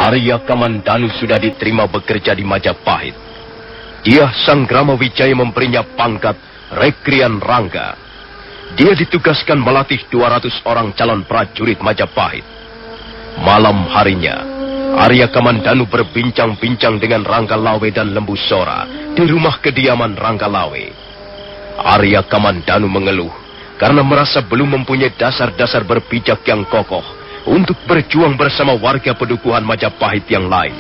Arya Kamandanu sudah diterima bekerja di Majapahit. Dia Sang Gramawijaya memberinya pangkat Rekrian Rangga. Dia ditugaskan melatih 200 orang calon prajurit Majapahit. Malam harinya, Arya Kamandanu berbincang-bincang dengan Rangga Lawe dan Lembu Sora di rumah kediaman Rangga Lawe. Arya Kamandanu mengeluh karena merasa belum mempunyai dasar-dasar berpijak yang kokoh untuk berjuang bersama warga pedukuhan Majapahit yang lain.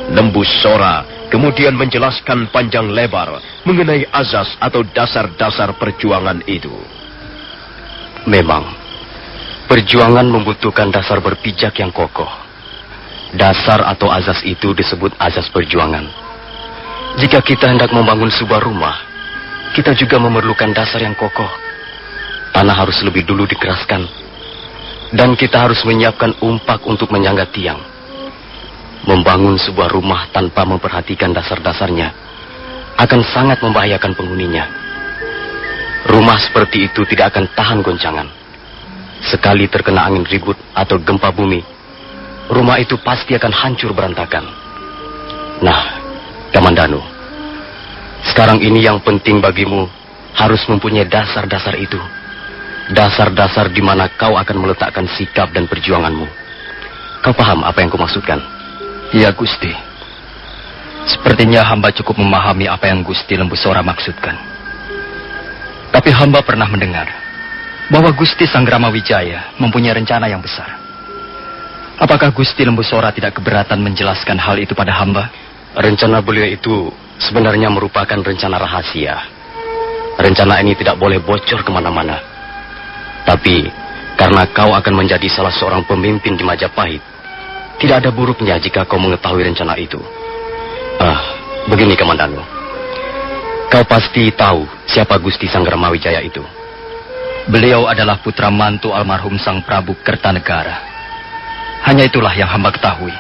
Lembu Sora kemudian menjelaskan panjang lebar mengenai azas atau dasar-dasar perjuangan itu. Memang, perjuangan membutuhkan dasar berpijak yang kokoh. Dasar atau azas itu disebut azas perjuangan. Jika kita hendak membangun sebuah rumah, kita juga memerlukan dasar yang kokoh. Tanah harus lebih dulu dikeraskan, dan kita harus menyiapkan umpak untuk menyangga tiang. Membangun sebuah rumah tanpa memperhatikan dasar-dasarnya akan sangat membahayakan penghuninya. Rumah seperti itu tidak akan tahan goncangan. Sekali terkena angin ribut atau gempa bumi, rumah itu pasti akan hancur berantakan. Nah, Kamandanu, sekarang ini yang penting bagimu harus mempunyai dasar-dasar itu. Dasar-dasar di mana kau akan meletakkan sikap dan perjuanganmu. Kau paham apa yang kumaksudkan? Ya, Gusti. Sepertinya hamba cukup memahami apa yang Gusti Lembu Sora maksudkan. Tapi hamba pernah mendengar bahwa Gusti Sang Gramawijaya mempunyai rencana yang besar. Apakah Gusti Lembu Sora tidak keberatan menjelaskan hal itu pada hamba? Rencana beliau itu sebenarnya merupakan rencana rahasia. Rencana ini tidak boleh bocor kemana-mana. Tapi karena kau akan menjadi salah seorang pemimpin di Majapahit, tidak ada buruknya jika kau mengetahui rencana itu. Begini Kamandanu. Kau pasti tahu siapa Gusti Sang Gramawijaya itu. Beliau adalah putra mantu almarhum Sang Prabu Kertanegara. Hanya itulah yang hamba ketahui.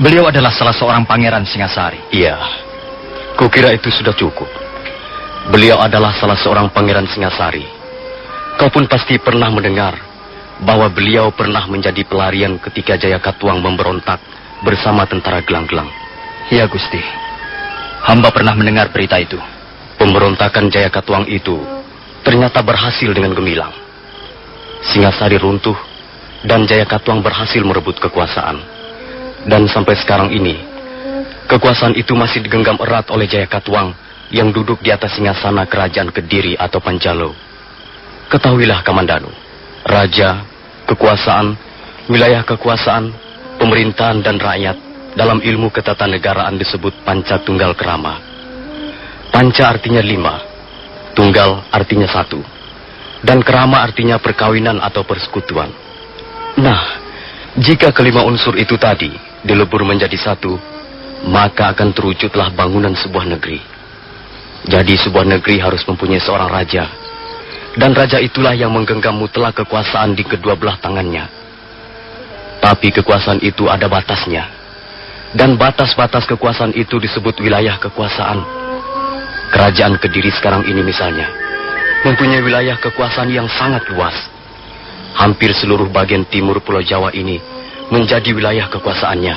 Beliau adalah salah seorang pangeran Singasari. Iya, kukira itu sudah cukup. Beliau adalah salah seorang pangeran Singasari. Kau pun pasti pernah mendengar bahwa beliau pernah menjadi pelarian ketika Jayakatwang memberontak bersama tentara Gelang-Gelang. Ya, Gusti. Hamba pernah mendengar berita itu. Pemberontakan Jayakatwang itu ternyata berhasil dengan gemilang. Singasari runtuh dan Jayakatwang berhasil merebut kekuasaan. Dan sampai sekarang ini, kekuasaan itu masih digenggam erat oleh Jayakatwang yang duduk di atas singgasana kerajaan Kediri atau Pancalo. Ketahuilah Kamandanu, raja, kekuasaan, wilayah kekuasaan, pemerintahan dan rakyat dalam ilmu ketatanegaraan disebut Panca Tunggal Kerama. Panca artinya 5, Tunggal artinya 1, dan Kerama artinya perkawinan atau persekutuan. Nah, jika kelima unsur itu tadi dilebur menjadi satu, maka akan terwujudlah bangunan sebuah negeri. Jadi sebuah negeri harus mempunyai seorang raja. Dan raja itulah yang menggenggam mutlak kekuasaan di kedua belah tangannya. Tapi kekuasaan itu ada batasnya. Dan batas-batas kekuasaan itu disebut wilayah kekuasaan. Kerajaan Kediri sekarang ini misalnya mempunyai wilayah kekuasaan yang sangat luas. Hampir seluruh bagian timur Pulau Jawa ini menjadi wilayah kekuasaannya.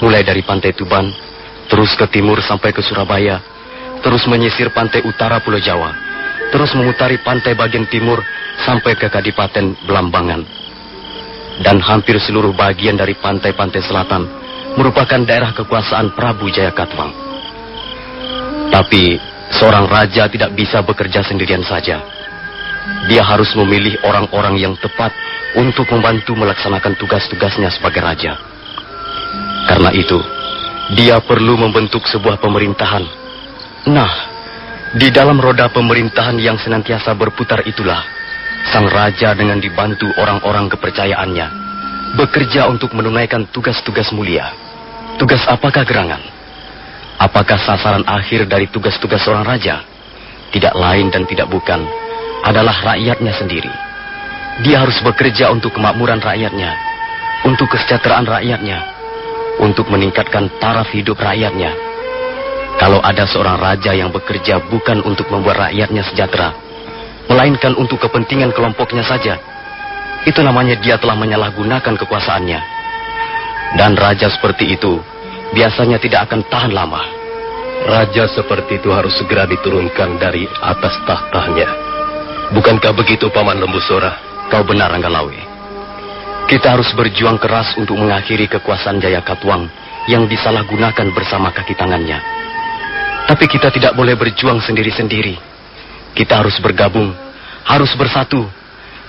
Mulai dari Pantai Tuban, terus ke timur sampai ke Surabaya, terus menyisir pantai utara Pulau Jawa, terus memutari pantai bagian timur sampai ke Kadipaten Belambangan. Dan hampir seluruh bagian dari pantai-pantai selatan merupakan daerah kekuasaan Prabu Jayakatwang. Tapi seorang raja tidak bisa bekerja sendirian saja. Dia harus memilih orang-orang yang tepat untuk membantu melaksanakan tugas-tugasnya sebagai raja. Karena itu, dia perlu membentuk sebuah pemerintahan. Nah, di dalam roda pemerintahan yang senantiasa berputar itulah, sang raja dengan dibantu orang-orang kepercayaannya bekerja untuk menunaikan tugas-tugas mulia. Tugas apakah gerangan? Apakah sasaran akhir dari tugas-tugas seorang raja? Tidak lain dan tidak bukan adalah rakyatnya sendiri. Dia harus bekerja untuk kemakmuran rakyatnya, untuk kesejahteraan rakyatnya, untuk meningkatkan taraf hidup rakyatnya. Kalau ada seorang raja yang bekerja bukan untuk membuat rakyatnya sejahtera, melainkan untuk kepentingan kelompoknya saja, itu namanya dia telah menyalahgunakan kekuasaannya. Dan raja seperti itu biasanya tidak akan tahan lama. Raja seperti itu harus segera diturunkan dari atas tahtanya. Bukankah begitu, Paman Lembusora? Kau benar, Ranggalawe. Kita harus berjuang keras untuk mengakhiri kekuasaan Jayakatwang yang disalahgunakan bersama kaki tangannya. Tapi kita tidak boleh berjuang sendiri-sendiri. Kita harus bergabung, harus bersatu.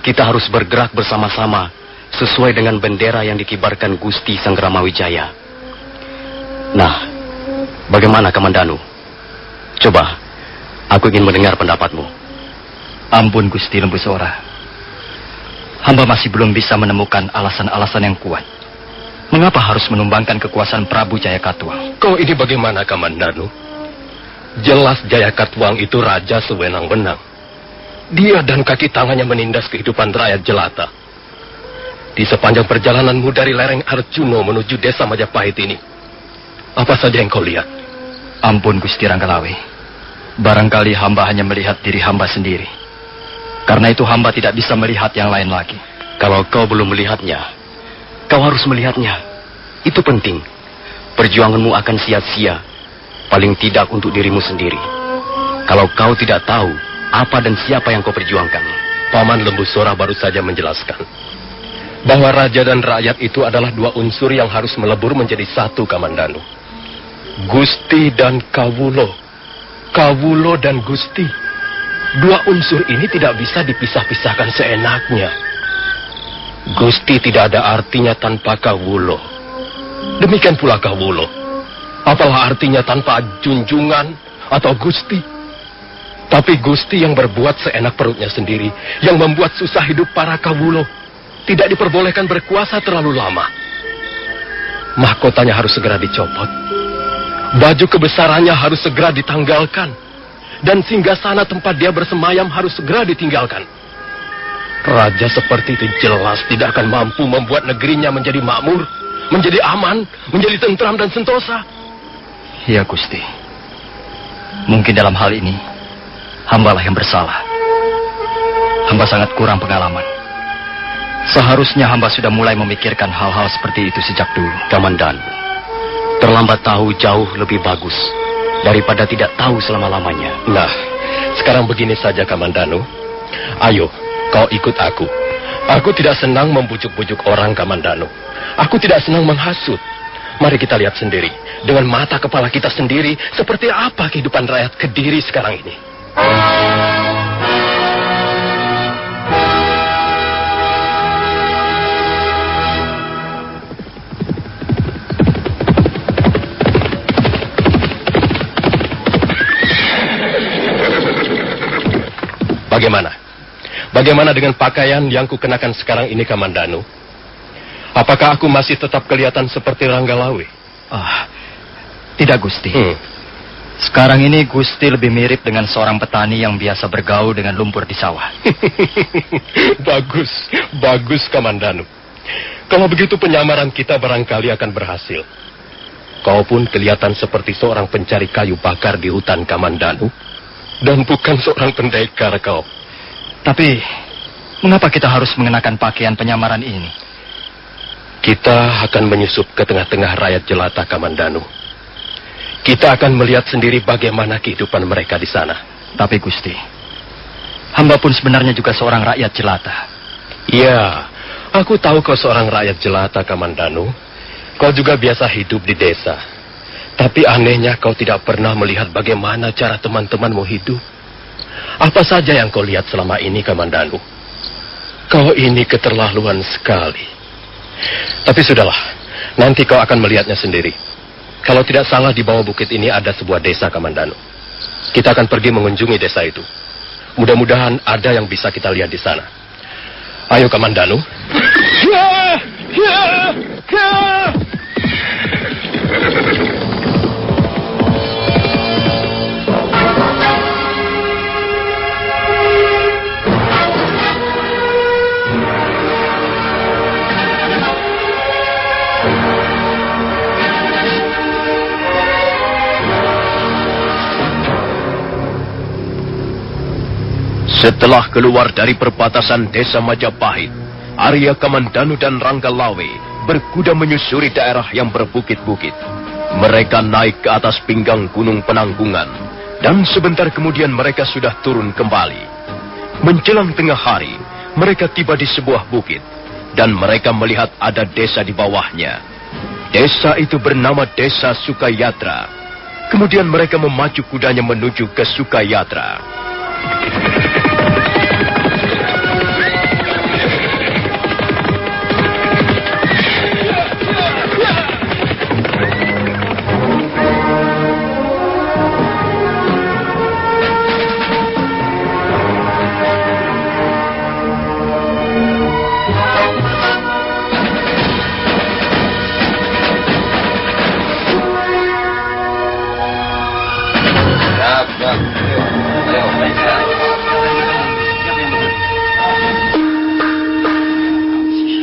Kita harus bergerak bersama-sama sesuai dengan bendera yang dikibarkan Gusti Sangramawijaya. Nah, bagaimana Kamandanu? Coba, aku ingin mendengar pendapatmu. Ampun Gusti Lembusora. Hamba masih belum bisa menemukan alasan-alasan yang kuat. Mengapa harus menumbangkan kekuasaan Prabu Jayakatwang? Kau ini bagaimana, Kamandanu? Jelas Jayakatwang itu raja sewenang-wenang. Dia dan kaki tangannya menindas kehidupan rakyat jelata. Di sepanjang perjalananmu dari lereng Arjuno menuju desa Majapahit ini, apa saja yang kau lihat? Ampun Gusti Ranggalawe. Barangkali hamba hanya melihat diri hamba sendiri. Karena itu hamba tidak bisa melihat yang lain lagi. Kalau kau belum melihatnya, kau harus melihatnya. Itu penting. Perjuanganmu akan sia-sia. Paling tidak untuk dirimu sendiri. Kalau kau tidak tahu apa dan siapa yang kau perjuangkan. Paman Lembusora baru saja menjelaskan bahwa raja dan rakyat itu adalah dua unsur yang harus melebur menjadi satu, Kamandanu. Gusti dan Kawulo. Kawulo dan Gusti. Dua unsur ini tidak bisa dipisah-pisahkan seenaknya. Gusti tidak ada artinya tanpa Kawulo. Demikian pula Kawulo. Apalah artinya tanpa junjungan atau Gusti? Tapi Gusti yang berbuat seenak perutnya sendiri, yang membuat susah hidup para Kawulo, tidak diperbolehkan berkuasa terlalu lama. Mahkotanya harus segera dicopot. Baju kebesarannya harus segera ditanggalkan. Dan singgasana tempat dia bersemayam harus segera ditinggalkan. Raja seperti itu jelas tidak akan mampu membuat negerinya menjadi makmur, menjadi aman, menjadi tentram dan sentosa. Ya Gusti. Mungkin dalam hal ini hambalah yang bersalah. Hamba sangat kurang pengalaman. Seharusnya hamba sudah mulai memikirkan hal-hal seperti itu sejak dulu. Kamandanu, terlambat tahu jauh lebih bagus daripada tidak tahu selama-lamanya. Nah, sekarang begini saja, Kamandanu. Ayo, kau ikut aku. Aku tidak senang membujuk-bujuk orang, Kamandanu. Aku tidak senang menghasut. Mari kita lihat sendiri, dengan mata kepala kita sendiri, seperti apa kehidupan rakyat Kediri sekarang ini. Bagaimana? Bagaimana dengan pakaian yang kukenakan sekarang ini, Kamandanu? Apakah aku masih tetap kelihatan seperti Ranggalawe? Tidak Gusti. Sekarang ini Gusti lebih mirip dengan seorang petani yang biasa bergaul dengan lumpur di sawah. Bagus, bagus Kamandanu. Kalau begitu penyamaran kita barangkali akan berhasil. Kau pun kelihatan seperti seorang pencari kayu bakar di hutan, Kamandanu. Dan bukan seorang pendekar kau. Tapi, mengapa kita harus mengenakan pakaian penyamaran ini? Kita akan menyusup ke tengah-tengah rakyat jelata, Kamandanu. Kita akan melihat sendiri bagaimana kehidupan mereka di sana. Tapi Gusti, hamba pun sebenarnya juga seorang rakyat jelata. Ya, aku tahu kau seorang rakyat jelata, Kamandanu. Kau juga biasa hidup di desa. Tapi anehnya kau tidak pernah melihat bagaimana cara teman-temanmu hidup. Apa saja yang kau lihat selama ini, Kamandanu? Kau ini keterlaluan sekali. Tapi sudahlah, nanti kau akan melihatnya sendiri. Kalau tidak salah di bawah bukit ini ada sebuah desa, Kamandanu. Kita akan pergi mengunjungi desa itu. Mudah-mudahan ada yang bisa kita lihat di sana. Ayo, Kamandanu. Setelah keluar dari perbatasan desa Majapahit, Arya Kamandanu dan Ranggalawe berkuda menyusuri daerah yang berbukit-bukit. Mereka naik ke atas pinggang gunung Penanggungan, dan sebentar kemudian mereka sudah turun kembali. Menjelang tengah hari, mereka tiba di sebuah bukit, dan mereka melihat ada desa di bawahnya. Desa itu bernama Desa Sukayatra. Kemudian mereka memacu kudanya menuju ke Sukayatra.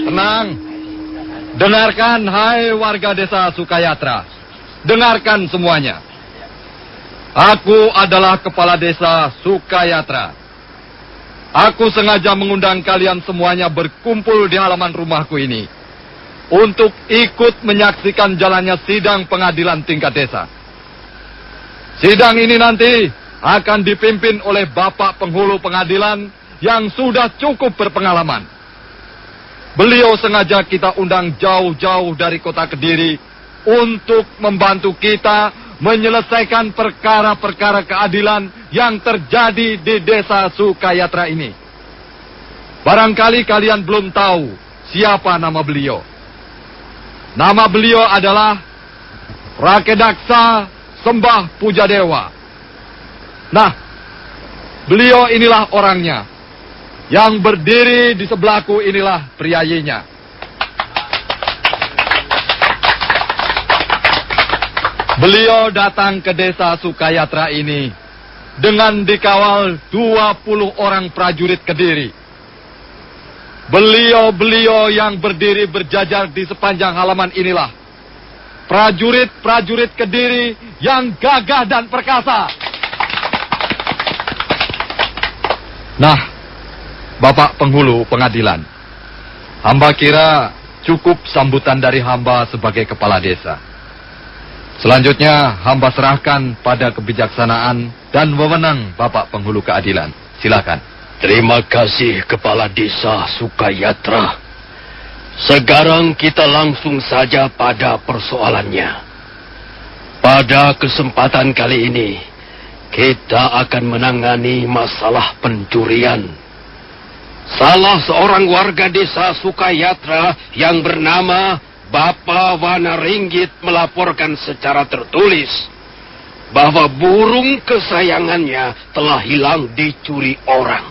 Tenang. Dengarkan, hai warga desa Sukayatra. Dengarkan semuanya. Aku adalah kepala desa Sukayatra. Aku sengaja mengundang kalian semuanya berkumpul di halaman rumahku ini untuk ikut menyaksikan jalannya sidang pengadilan tingkat desa. Sidang ini nanti akan dipimpin oleh Bapak Penghulu Pengadilan yang sudah cukup berpengalaman. Beliau sengaja kita undang jauh-jauh dari kota Kediri untuk membantu kita menyelesaikan perkara-perkara keadilan yang terjadi di desa Sukayatra ini. Barangkali kalian belum tahu siapa nama beliau. Nama beliau adalah Rakedaksa Sembah Pujadewa. Nah, beliau inilah orangnya. Yang berdiri di sebelahku inilah priayinya. Beliau datang ke desa Sukayatra ini dengan dikawal 20 orang prajurit Kediri. Beliau-beliau yang berdiri berjajar di sepanjang halaman inilah prajurit-prajurit Kediri yang gagah dan perkasa. Nah, Bapak Penghulu Pengadilan, hamba kira cukup sambutan dari hamba sebagai kepala desa. Selanjutnya, hamba serahkan pada kebijaksanaan dan wewenang Bapak Penghulu Keadilan. Silakan. Terima kasih Kepala Desa Sukayatra. Sekarang kita langsung saja pada persoalannya. Pada kesempatan kali ini, kita akan menangani masalah pencurian. Salah seorang warga desa Sukayatra yang bernama Bapak Wanaringgit melaporkan secara tertulis bahwa burung kesayangannya telah hilang dicuri orang.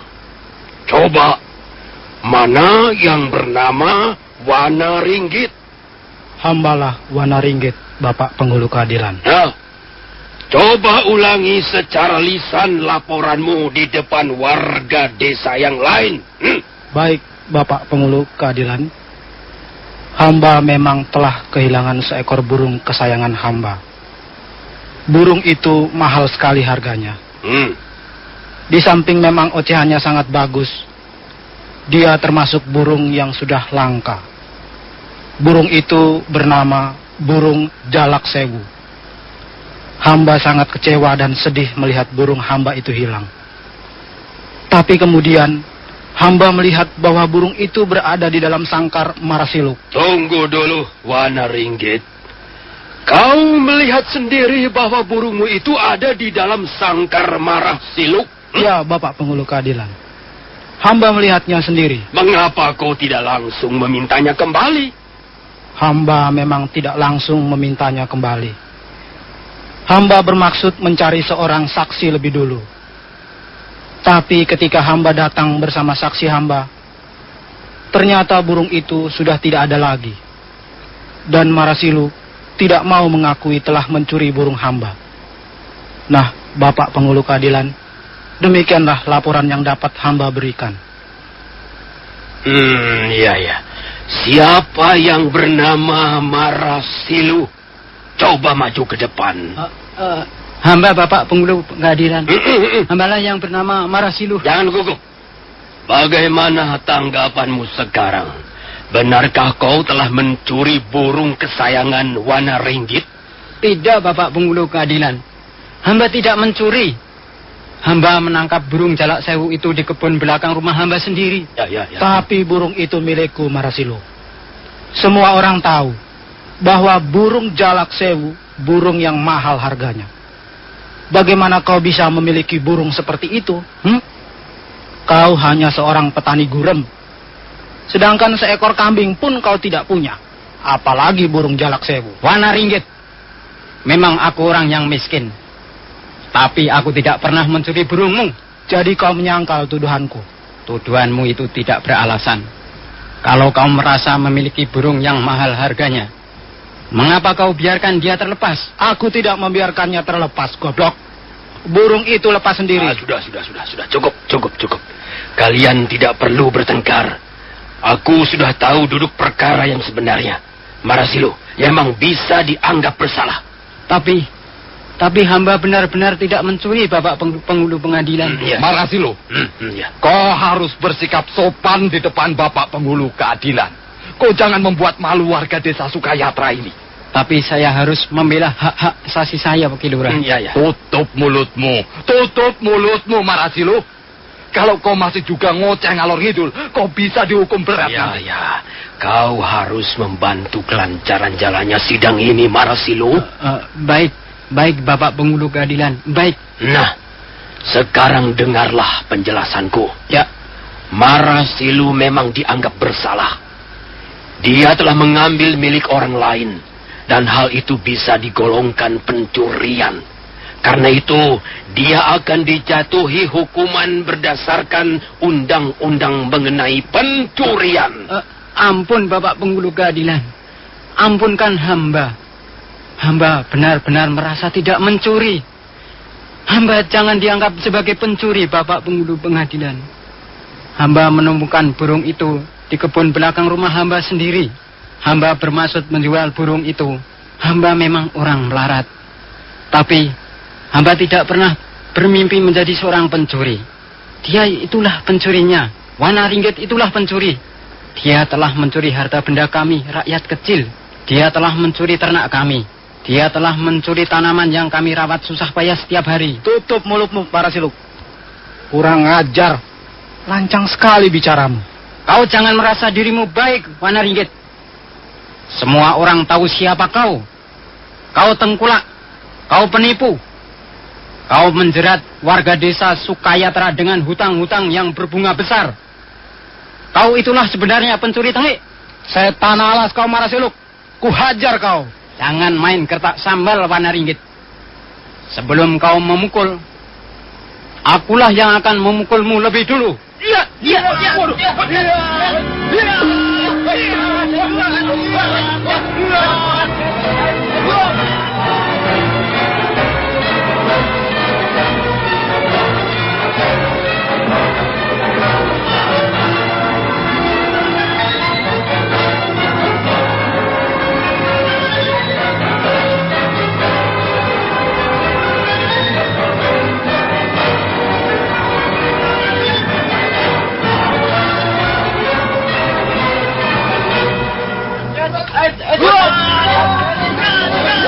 Coba, mana yang bernama Wanaringgit? Hambalah Wanaringgit, Bapak Penghulu Keadilan. Nah, coba ulangi secara lisan laporanmu di depan warga desa yang lain. Baik, Bapak Penghulu Keadilan. Hamba memang telah kehilangan seekor burung kesayangan hamba. Burung itu mahal sekali harganya. Di samping memang ocehannya sangat bagus, dia termasuk burung yang sudah langka. Burung itu bernama burung Jalak Sewu. Hamba sangat kecewa dan sedih melihat burung hamba itu hilang. Tapi kemudian hamba melihat bahwa burung itu berada di dalam sangkar Marasiluk. Tunggu dulu, Wanaringgit. Kau melihat sendiri bahwa burungmu itu ada di dalam sangkar Marasiluk? Ya, Bapak Penghulu Keadilan. Hamba melihatnya sendiri. Mengapa kau tidak langsung memintanya kembali? Hamba memang tidak langsung memintanya kembali. Hamba bermaksud mencari seorang saksi lebih dulu. Tapi ketika hamba datang bersama saksi hamba, ternyata burung itu sudah tidak ada lagi. Dan Marasilu tidak mau mengakui telah mencuri burung hamba. Nah, Bapak Penghulu Keadilan, demikianlah laporan yang dapat hamba berikan. Iya. Siapa yang bernama Marasilu? Coba maju ke depan. Hamba Bapak Penghulu Keadilan. Hambalah yang bernama Marasilu. Jangan gugup. Bagaimana tanggapanmu sekarang? benarkah kau telah mencuri burung kesayangan Wana Ringgit? Tidak, Bapak Penghulu Keadilan. Hamba tidak mencuri. Hamba menangkap burung jalak sewu itu di kebun belakang rumah hamba sendiri. Ya. Tapi burung itu milikku, Marasilu. Semua orang tahu bahwa burung jalak sewu burung yang mahal harganya. Bagaimana kau bisa memiliki burung seperti itu? Kau hanya seorang petani gurem. Sedangkan seekor kambing pun kau tidak punya. Apalagi burung jalak sewu. Wana Ringgit, memang aku orang yang miskin. Tapi aku tidak pernah mencuri burungmu. Jadi kau menyangkal tuduhanku. Tuduhanmu itu tidak beralasan. Kalau kau merasa memiliki burung yang mahal harganya, mengapa kau biarkan dia terlepas? Aku tidak membiarkannya terlepas, goblok. Burung itu lepas sendiri. Sudah. Cukup. Kalian tidak perlu bertengkar. Aku sudah tahu duduk perkara yang sebenarnya. Marasilu memang bisa dianggap bersalah. Tapi hamba benar-benar tidak mencuri, Bapak Penghulu Pengadilan. Marasilu, kau harus bersikap sopan di depan Bapak Penghulu Keadilan. Kau jangan membuat malu warga desa Sukayatra ini. Tapi saya harus membela hak-hak asasi saya, Pak Lurah. Tutup mulutmu, Marasilu. Kalau kau masih juga ngoceh ngalor ngidul, kau bisa dihukum berat nanti. Kau harus membantu kelancaran jalannya sidang ini, Marasilu. Baik, Bapak Penghulu Keadilan. Baik. Nah, sekarang dengarlah penjelasanku. Ya. Marasilu memang dianggap bersalah. Dia telah mengambil milik orang lain. Dan hal itu bisa digolongkan pencurian. Karena itu, dia akan dijatuhi hukuman berdasarkan undang-undang mengenai pencurian. Ampun, Bapak Penghulu Keadilan. Ampunkan hamba. Hamba benar-benar merasa tidak mencuri. Hamba jangan dianggap sebagai pencuri, Bapak Penghulu Pengadilan. Hamba menemukan burung itu di kebun belakang rumah hamba sendiri. Hamba bermaksud menjual burung itu. Hamba memang orang melarat. Tapi hamba tidak pernah bermimpi menjadi seorang pencuri. Dia itulah pencurinya. Wana Ringgit itulah pencuri. Dia telah mencuri harta benda kami, rakyat kecil. Dia telah mencuri ternak kami. Dia telah mencuri tanaman yang kami rawat susah payah setiap hari. Tutup mulutmu, Marasilu. Kurang ajar. Lancang sekali bicaramu. Kau jangan merasa dirimu baik, Wana Ringgit. Semua orang tahu siapa kau. Kau tengkulak. Kau penipu. Kau menjerat warga desa Sukayatra dengan hutang-hutang yang berbunga besar. Kau itulah sebenarnya pencuri tengik. Setan alas kau, Marasilu. Kuhajar kau. Jangan main kertak sambal, Wana Ringgit. Sebelum kau memukul, akulah yang akan memukulmu lebih dulu.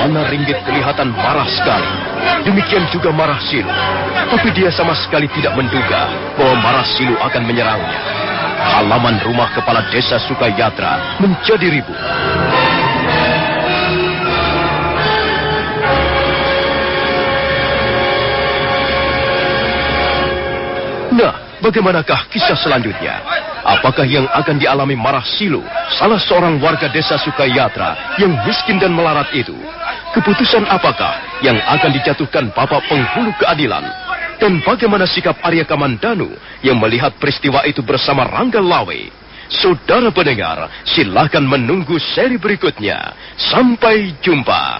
Wana Ringgit kelihatan marah sekali. Demikian juga Marasilu. Tapi dia sama sekali tidak menduga bahwa Marasilu akan menyerangnya. Halaman rumah kepala desa Sukayatra menjadi ribut. Nah, bagaimanakah kisah selanjutnya? Apakah yang akan dialami Marasilu, salah seorang warga desa Sukayatra yang miskin dan melarat itu? Keputusan apakah yang akan dijatuhkan Bapak Penghulu Keadilan? Dan bagaimana sikap Arya Kamandanu yang melihat peristiwa itu bersama Rangga Lawe? Saudara pendengar, silakan menunggu seri berikutnya. Sampai jumpa.